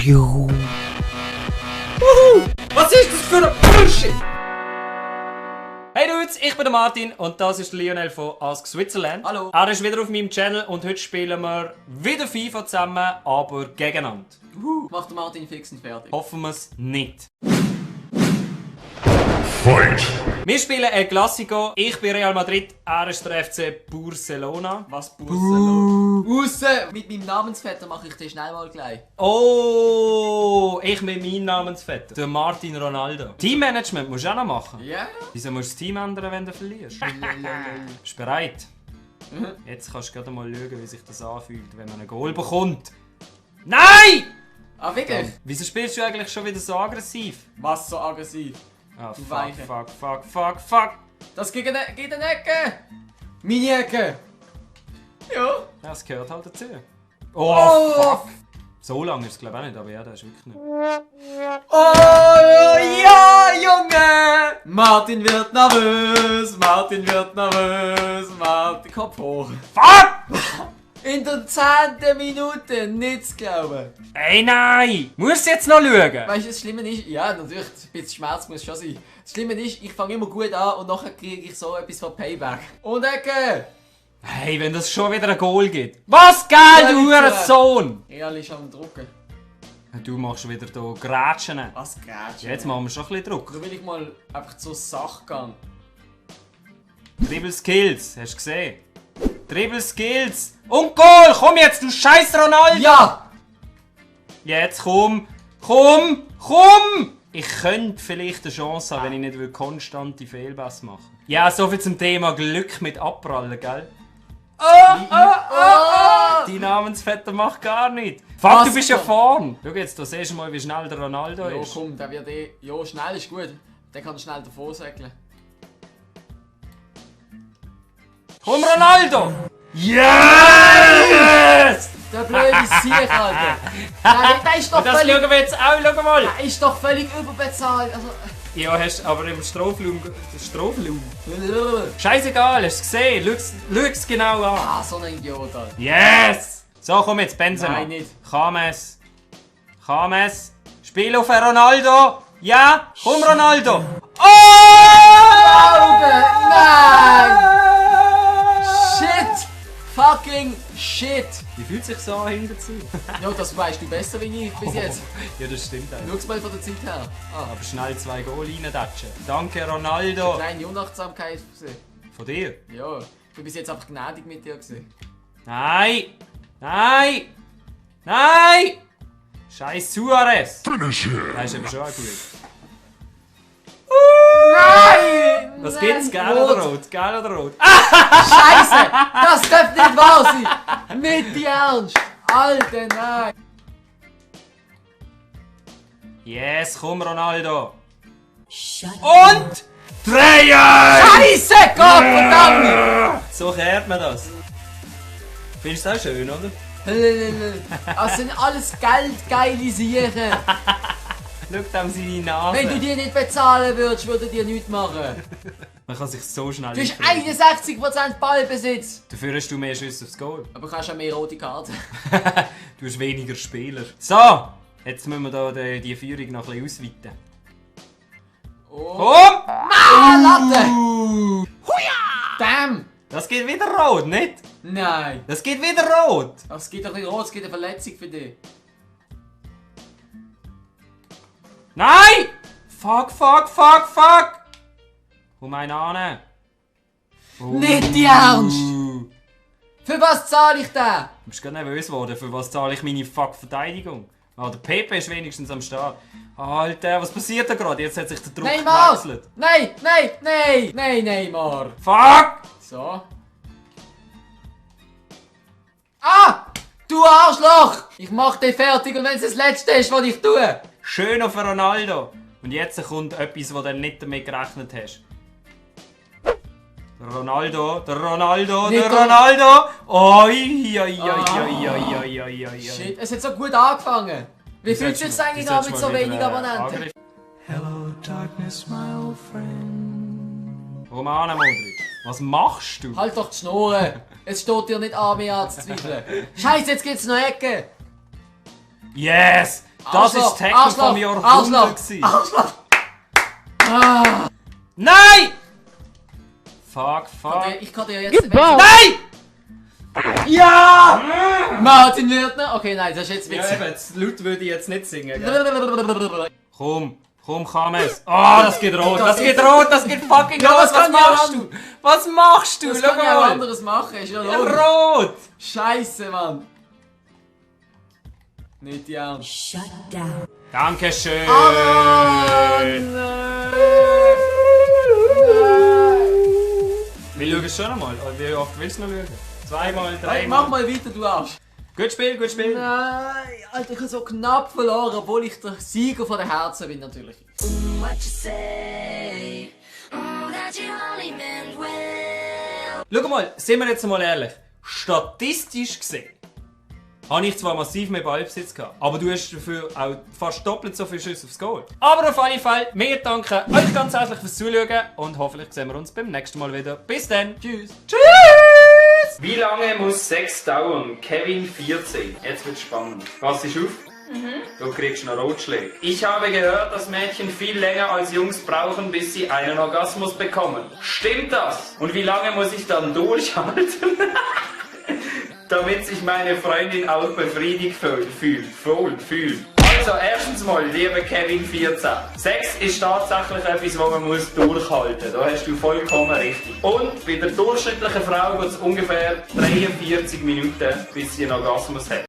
Wuhu. Was ist das für ein Bullshit? Hey Dudes, ich bin der Martin und das ist der Lionel von Ask Switzerland. Hallo. Er ist wieder auf meinem Channel und heute spielen wir wieder FIFA zusammen, aber gegeneinander. Macht der Martin fix und fertig. Hoffen wir es nicht. Fight! Wir spielen El Clasico. Ich bin Real Madrid, er ist der FC Barcelona. Was Busse? Mit meinem Namensvetter mache ich den schnell mal gleich. Oh, ich mit meinem Namensvetter, der Martin Ronaldo. Teammanagement musst du auch noch machen. Ja? Wieso musst du das Team ändern, wenn du verlierst? Bist du bereit? Jetzt kannst du gerade mal schauen, wie sich das anfühlt, wenn man ein Goal bekommt. Nein! Ah, wirklich? Wieso spielst du eigentlich schon wieder so aggressiv? Was so aggressiv? Ah, Du fuck, Weiche. fuck. Das geht eine Ecke! Meine Ecke! Ja. Das gehört halt dazu. Oh, fuck! So lange ist es glaube ich auch nicht, aber ja, das ist wirklich nicht. Oh ja, Junge! Martin wird nervös, Martin. Kopf hoch. Fuck! In der 10. Minute, nicht zu glauben. Ey, nein! Musst du jetzt noch schauen? Weißt du, das Schlimme ist, ja, natürlich, ein bisschen Schmerz muss schon sein. Das Schlimme ist, ich fange immer gut an und nachher kriege ich so etwas von Payback. Und Ecke! Hey, wenn das schon wieder ein Goal gibt. Was geil, Ja, du nicht so. Hurensohn! Real ist am Drucken. Du machst wieder hier Grätschen. Was geht schon? Jetzt machen wir schon ein bisschen Druck. Da will ich mal einfach zur Sache gehen. Dribble Skills, hast du gesehen? Dribble Skills! Und Goal! Komm jetzt, du scheiß Ronaldo! Ja! Jetzt komm! Ich könnte vielleicht eine Chance haben, wenn ich nicht konstante Fehlpässe machen. Ja, soviel zum Thema Glück mit Abprallen, gell? Dein Namensvetter macht gar nichts. Fuck, Was du bist ja denn? vorn. Schau jetzt, da siehst du mal, wie schnell der Ronaldo Ja, ist. komm, der wird eh. Ja, schnell ist gut. Der kann schnell davor säckeln. Komm, Ronaldo! Yes! Der blöde Sieg, Alter. Der ist doch Und das völlig. schauen wir jetzt auch, schau mal! Der ist doch völlig überbezahlt. Also. Ja, hast aber im Strafraum... Scheißegal, hast du gesehen? Schau's genau an. Ah, so ein Idiot, Alter. Yes! So, komm jetzt, Benzema. Nein, nicht. James. Spiel auf Ronaldo. Ja, komm Ronaldo. Nein! Shit! Fucking shit! Wie fühlt sich so an hinterzu? Ja, das weißt du besser wie ich bis jetzt. Ja, das stimmt auch. Schau's mal von der Zeit her. Ah, Aber schnell 2 Goal reindatschen. Danke Ronaldo. kleine Unachtsamkeit. Von dir? Ja, ich bin bis jetzt einfach gnädig mit dir gewesen. Nein! Scheiß Suarez. Finish him! Das ist aber schon auch gut. Nein! Was gibt's? Gel oder rot? Gel oder rot? Scheiße! Das darf nicht wahr sein! Nicht die Ernst! Alter, nein! Yes, komm Ronaldo. Und... Drehen! Scheiße! Gott verdammt! So kehrt man das. Findest du das auch schön, oder? Das sind alles geldgeile Siechen. Schau dem seine Nase. Wenn du die nicht bezahlen würdest, würde dir nichts machen. Man kann sich so schnell Du hast einfrieren. 61% Ballbesitz. Dafür hast du mehr Schüsse aufs Goal. Aber kannst auch mehr rote Karten. Du hast weniger Spieler. So, jetzt müssen wir da die Führung noch ein bisschen ausweiten. Oh. Komm! Ah, Latte! Damn! Das geht wieder rot, nicht? Nein! Das geht wieder rot. Es gibt doch nicht rot, es gibt eine Verletzung für dich. Nein! Fuck! Komm einen an. Nicht die Ernst! Für was zahle ich den? Du bist gerade nervös geworden. Für was zahle ich meine Verteidigung? Ah, der Pepe ist wenigstens am Start. Alter, was passiert da gerade? Jetzt hat sich der Druck Neymar! gewechselt. Nein, Neymar! Fuck! So. Ah! Du Arschloch! Ich mach dich fertig und wenn es das letzte ist, was ich tue. Schön auf Ronaldo. Und jetzt kommt etwas, wo du nicht damit gerechnet hast. Der Ronaldo. Nicht Oi. Shit, es hat so gut angefangen. Wie fühlt es sich eigentlich an mit so wenig Abonnenten? Hello, darkness, my old friend. Romana Modric, was machst du? Halt doch die Schnur! Es steht dir nicht an, mich anzuzweifeln. Scheiße, jetzt gibt's noch Ecke! Yes! Das ist das Tackle vom Jahrhundert gewesen. Arschloch! Nein! Fuck. Ich kann dir jetzt... Nein! Ja! Martin Wirtner! Okay, nein, das ist jetzt Ja, witzig. eben, das laut würde ich jetzt nicht singen. Gell? Komm, kann es. Ah, das geht rot, das geht fucking Ja, rot. was Was kann machst ich du? Was machst du? Das Schau kann ich auch mal. anderes machen, ist ja Ja, logisch. rot. Scheiße, Mann. Nicht die Ernst. Shut down. Dankeschön. Wir schauen es schon einmal. Wie oft willst du noch schauen? Zweimal, Hey, dreimal. mach mal weiter, du Arsch. Gut Spiel. Nein, Alter, ich habe so knapp verloren, obwohl ich der Sieger von den Herzen bin, natürlich. What you say? That you only meant well. Schau mal, sind wir jetzt mal ehrlich. Statistisch gesehen habe ich zwar massiv mehr Ballbesitz gehabt, aber du hast dafür auch fast doppelt so viele Schüsse aufs Goal. Aber auf alle Fälle, wir danken euch ganz herzlich fürs Zuschauen und hoffentlich sehen wir uns beim nächsten Mal wieder. Bis dann. Tschüss. Wie lange muss Sex dauern? Kevin 14. Jetzt wird's spannend. Pass dich auf. Du kriegst noch Rotschläge. Ich habe gehört, dass Mädchen viel länger als Jungs brauchen, bis sie einen Orgasmus bekommen. Stimmt das? Und wie lange muss ich dann durchhalten? Damit sich meine Freundin auch befriedigt fühlt. Also, erstens mal, lieber Kevin 14. Sex ist tatsächlich etwas, was man muss durchhalten muss. Da hast du vollkommen richtig. Und bei der durchschnittlichen Frau geht es ungefähr 43 Minuten, bis sie einen Orgasmus hat.